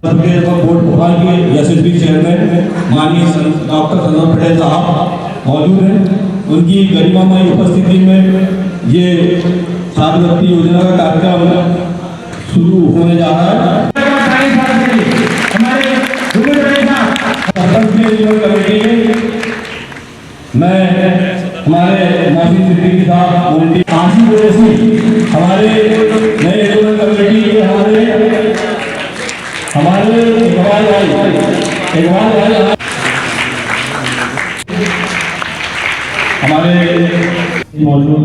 Board Bhopal के SSB chairman माननीय doctor Sandeep Patel साहब मौजूद हैं। उनकी गरिमामयी उपस्थिति में ये छात्रवृत्ति योजना का कार्यक्रम शुरू होने जा रहा है। मैं हमारे माफी सिद्दीकी साहब हमारे नए कमेटी के हमारे मौजूद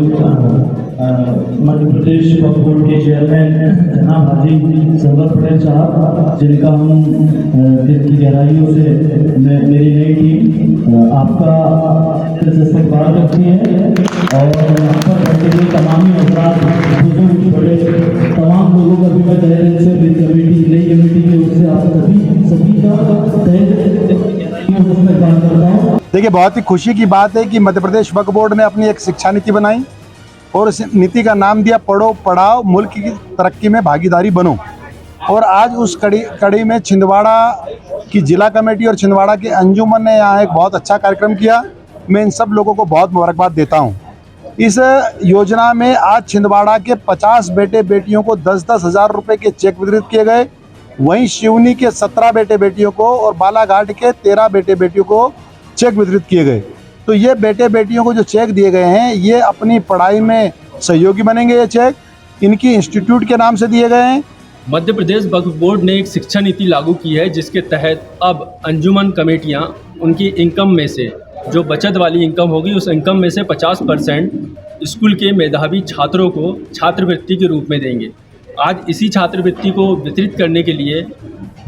मध्य प्रदेश वक्फ बोर्ड के चेयरमैन जनाब हाजी संदीप पटेल साहब, जिनका हम दिल की गहराइयों से मेरी नई टीम आपका इस्तकबाल करती है और यहाँ पर बैठे हुए तमाम हजरात बुजुर्ग बड़े तमाम लोगों का भी मैं तहे दिल से मेरी कमेटी नई कमेटी की ओर से आप सभी का तहे दिल से करता हूँ। देखिए, बहुत ही खुशी की बात है कि मध्य प्रदेश वक्फ बोर्ड ने अपनी एक शिक्षा नीति बनाई और इस नीति का नाम दिया पढ़ो पढ़ाओ मुल्क की तरक्की में भागीदारी बनो। और आज उस कड़ी में छिंदवाड़ा की जिला कमेटी और छिंदवाड़ा के अंजुमन ने यहाँ एक बहुत अच्छा कार्यक्रम किया। मैं इन सब लोगों को बहुत मुबारकबाद देता हूँ। इस योजना में आज छिंदवाड़ा के 50 बेटे बेटियों को 10-10 हज़ार रुपये के चेक वितरित किए गए। वहीं शिवनी के 17 बेटे बेटियों को और बालाघाट के 13 बेटे बेटियों को चेक वितरित किए गए। तो ये बेटे बेटियों को जो चेक दिए गए हैं, ये अपनी पढ़ाई में सहयोगी बनेंगे। ये चेक इनकी इंस्टीट्यूट के नाम से दिए गए हैं। मध्य प्रदेश वक्फ बोर्ड ने एक शिक्षा नीति लागू की है, जिसके तहत अब अंजुमन कमेटियां उनकी इनकम में से जो बचत वाली इनकम होगी, उस इनकम में से 50% स्कूल के मेधावी छात्रों को छात्रवृत्ति के रूप में देंगे। आज इसी छात्रवृत्ति को वितरित करने के लिए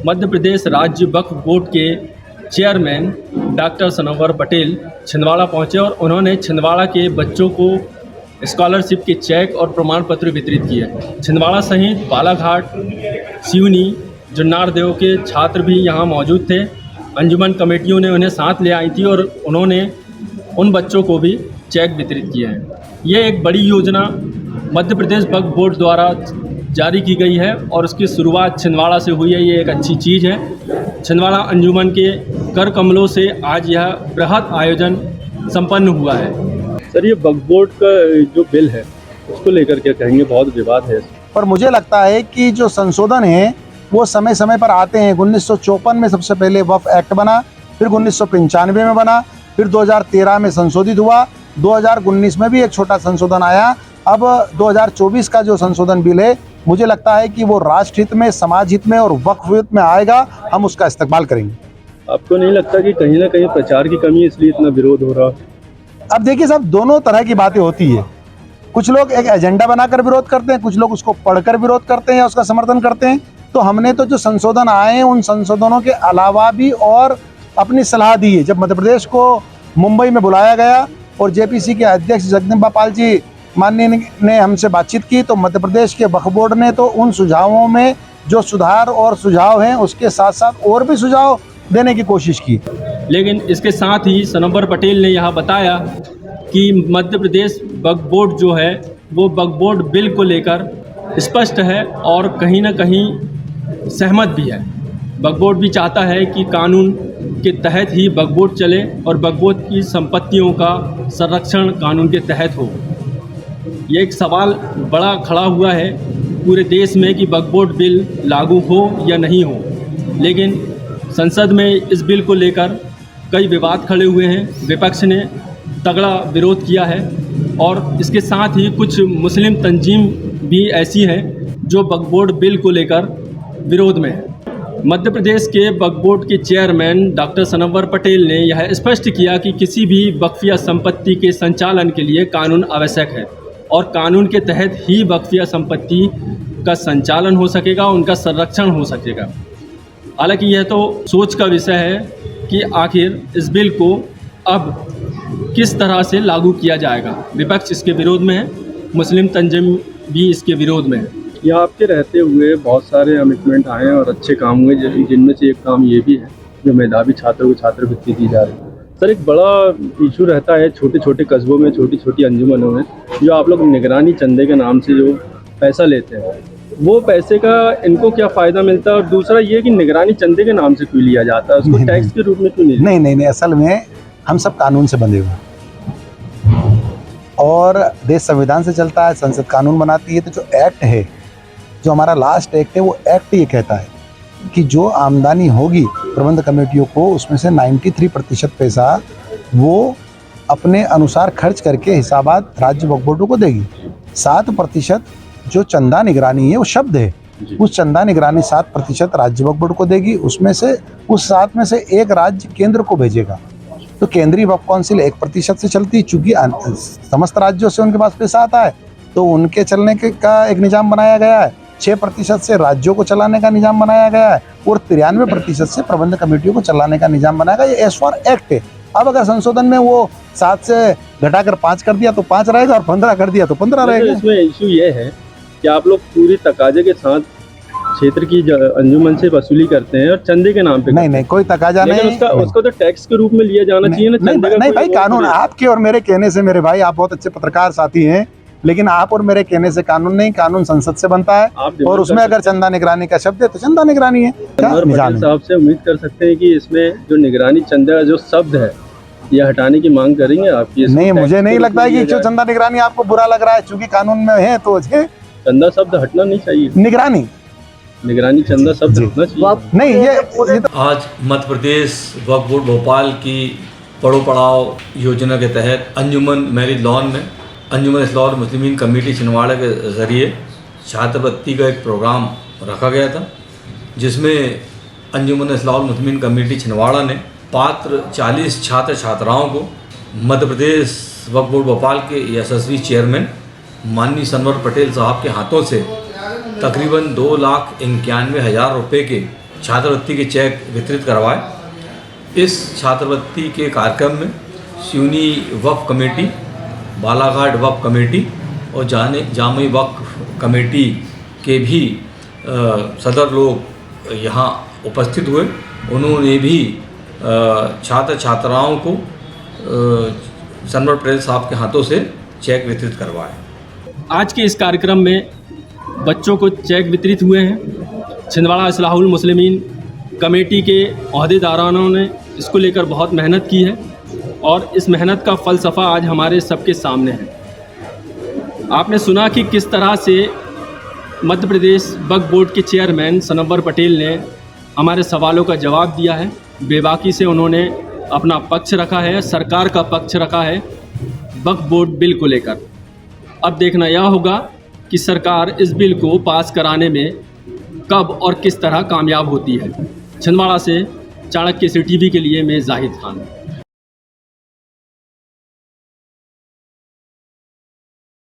मध्य प्रदेश राज्य वक्फ बोर्ड के चेयरमैन डॉक्टर संदीप पटेल छिंदवाड़ा पहुंचे और उन्होंने छिंदवाड़ा के बच्चों को स्कॉलरशिप के चेक और प्रमाण पत्र वितरित किए। छिंदवाड़ा सहित बालाघाट, सिवनी, जुन्नारदेव के छात्र भी यहां मौजूद थे। अंजुमन कमेटियों ने उन्हें साथ ले आई थी और उन्होंने उन बच्चों को भी चेक वितरित किए हैं। ये एक बड़ी योजना मध्य प्रदेश वक्फ बोर्ड द्वारा जारी की गई है और उसकी शुरुआत छिंदवाड़ा से हुई है। ये एक अच्छी चीज़ है। छिंदवाड़ा अंजुमन के कर कमलों से आज यह बृहद आयोजन संपन्न हुआ है। सर, ये वक्फ बोर्ड का जो बिल है उसको लेकर क्या कहेंगे? बहुत विवाद है। पर मुझे लगता है कि जो संशोधन है वो समय समय पर आते हैं। 1954 में सबसे पहले वक्फ एक्ट बना, फिर 1995 में बना, फिर 2013 में संशोधित हुआ, 2019 में भी एक छोटा संशोधन आया। अब 2024 का जो संशोधन बिल है, मुझे लगता है कि वो राष्ट्र हित में, समाज हित में और वक्फ हित में आएगा। हम उसका इस्तेमाल करेंगे। आपको नहीं लगता कि कहीं ना कहीं प्रचार की कमी इसलिए इतना विरोध हो रहा? अब देखिए साहब, दोनों तरह की बातें होती है। कुछ लोग एक एजेंडा बनाकर विरोध करते हैं, कुछ लोग उसको पढ़कर विरोध करते हैं या उसका समर्थन करते हैं। तो हमने तो जो संशोधन आए हैं, उन संशोधनों के अलावा भी और अपनी सलाह दी है। जब मध्य प्रदेश को मुंबई में बुलाया गया और जेपीसी के अध्यक्ष जगदम्बा पाल जी माननीय ने हमसे बातचीत की, तो मध्य प्रदेश के वक्फ बोर्ड ने तो उन सुझावों में जो सुधार और सुझाव हैं, उसके साथ साथ और भी सुझाव देने की कोशिश की। लेकिन इसके साथ ही संदीप पटेल ने यहाँ बताया कि मध्य प्रदेश वक्फ बोर्ड जो है वो वक्फ बोर्ड बिल को लेकर स्पष्ट है और कहीं ना कहीं सहमत भी है। वक्फ बोर्ड भी चाहता है कि कानून के तहत ही वक्फ बोर्ड चले और वक्फ बोर्ड की संपत्तियों का संरक्षण कानून के तहत हो। ये एक सवाल बड़ा खड़ा हुआ है पूरे देश में कि वक्फ बोर्ड बिल लागू हो या नहीं हो, लेकिन संसद में इस बिल को लेकर कई विवाद खड़े हुए हैं। विपक्ष ने तगड़ा विरोध किया है और इसके साथ ही कुछ मुस्लिम तंजीम भी ऐसी हैं जो वक्फ बोर्ड बिल को लेकर विरोध में है। मध्य प्रदेश के वक्फ बोर्ड के चेयरमैन डॉक्टर संदीप पटेल ने यह स्पष्ट किया कि किसी भी वक्फिया संपत्ति के संचालन के लिए कानून आवश्यक है और कानून के तहत ही वक्फिया संपत्ति का संचालन हो सकेगा, उनका संरक्षण हो सकेगा। हालांकि यह तो सोच का विषय है कि आखिर इस बिल को अब किस तरह से लागू किया जाएगा। विपक्ष इसके विरोध में है, मुस्लिम तंजीम भी इसके विरोध में है। यहाँ आपके रहते हुए बहुत सारे अमिटमेंट आए और अच्छे काम हुए, जिनमें से एक काम ये भी है जो मेधावी छात्रों को छात्रवृत्ति दी जा रही है। सर, एक बड़ा इशू रहता है छोटे छोटे कस्बों में, छोटी छोटी अंजुमनों में, जो आप लोग निगरानी चंदे के नाम से जो पैसा लेते हैं, वो पैसे का इनको क्या फ़ायदा मिलता है, और दूसरा ये कि निगरानी चंदे के नाम से क्यों लिया जाता है, उसको नहीं, टैक्स के रूप में क्यों नहीं लिया? नहीं, असल में हम सब कानून से बंधे हुए हैं और देश संविधान से चलता है, संसद कानून बनाती है। तो जो एक्ट है, जो हमारा लास्ट एक्ट है, वो एक्ट ये कहता है कि जो आमदनी होगी प्रबंध कमेटियों को, उसमें से 93% पैसा वो अपने अनुसार खर्च करके हिसाबात राज्य वक्फ बोर्डों को देगी। 7% जो चंदा निगरानी है वो शब्द है, उस चंदा निगरानी 7% राज्य वक्फ बोर्ड को देगी। उसमें से उस 7 में से 1 राज्य केंद्र को भेजेगा। तो केंद्रीय वक्फ काउंसिल 1% से चलती है, चूंकि समस्त राज्यों से उनके पास पैसा आता है तो उनके चलने के का एक निजाम बनाया गया है। 6% से राज्यों को चलाने का निजाम बनाया गया है और 93% से प्रबंध कमेटियों को चलाने का निजाम बनाया गया। ये एज फॉर एक्ट है। अब अगर संशोधन में वो 7 से घटाकर 5 कर दिया तो 5 रहेगा और 15 कर दिया तो 15 रहेगा। इसमें इशू ये है कि आप लोग पूरी तकाजे के साथ क्षेत्र की अंजुमन से वसूली करते हैं और चंदे के नाम पे। नहीं, कोई तकाजा नहीं, उसको तो टैक्स के रूप में लिया जाना चाहिए ना। नहीं भाई, कानून आपके और मेरे कहने से, मेरे भाई आप बहुत अच्छे पत्रकार साथी हैं, लेकिन आप और मेरे कहने से कानून नहीं, कानून संसद से बनता है और उसमें अगर चंदा निगरानी का शब्द है तो चंदा निगरानी है। पटेल साहब से उम्मीद कर सकते हैं कि इसमें जो निगरानी चंदा जो शब्द है ये हटाने की मांग करेंगे आपकी? नहीं, मुझे नहीं लगता है कि जो चंदा निगरानी आपको बुरा लग रहा है, चूंकि कानून में है तो चंदा शब्द हटना नहीं चाहिए। निगरानी चंदा शब्द हटना चाहिए। नहीं, ये आज मध्य प्रदेश वक्फ बोर्ड भोपाल की पढ़ो पढ़ाओ योजना के तहत अंजुमन मैरिज लॉन में अंजुमन इस्लाहुल मुस्लिमीन कमेटी छिंदवाड़ा के ज़रिए छात्रवृत्ति का एक प्रोग्राम रखा गया था, जिसमें अंजुमन इस्लाहुल मुस्लिमीन कमेटी छिंदवाड़ा ने पात्र 40 छात्र छात्राओं को मध्य प्रदेश वक्फ बोर्ड भोपाल के यशस्वी चेयरमैन माननीय सनवर पटेल साहब के हाथों से तकरीबन 2,91,000 रुपये के छात्रवृत्ति के चेक वितरित करवाए। इस छात्रवृत्ति के कार्यक्रम में सिवनी वक्फ कमेटी, बालाघाट वक्फ कमेटी और जामी वक्फ कमेटी के भी सदर लोग यहाँ उपस्थित हुए। उन्होंने भी छात्र छात्राओं को सनवर पटेल साहब के हाथों से चेक वितरित करवाए। आज के इस कार्यक्रम में बच्चों को चेक वितरित हुए हैं। छिंदवाड़ा इस्लाहुल मुस्लिमीन कमेटी के अहदेदारानों ने इसको लेकर बहुत मेहनत की है और इस मेहनत का फ़लसफ़ा आज हमारे सबके सामने है। आपने सुना कि किस तरह से मध्य प्रदेश वक्फ बोर्ड के चेयरमैन सनवर पटेल ने हमारे सवालों का जवाब दिया है। बेबाकी से उन्होंने अपना पक्ष रखा है, सरकार का पक्ष रखा है वक्फ बोर्ड बिल को लेकर। अब देखना यह होगा कि सरकार इस बिल को पास कराने में कब और किस तरह कामयाब होती है। छिंदवाड़ा से चाणक्य CTV के लिए मैं जाहिद खान।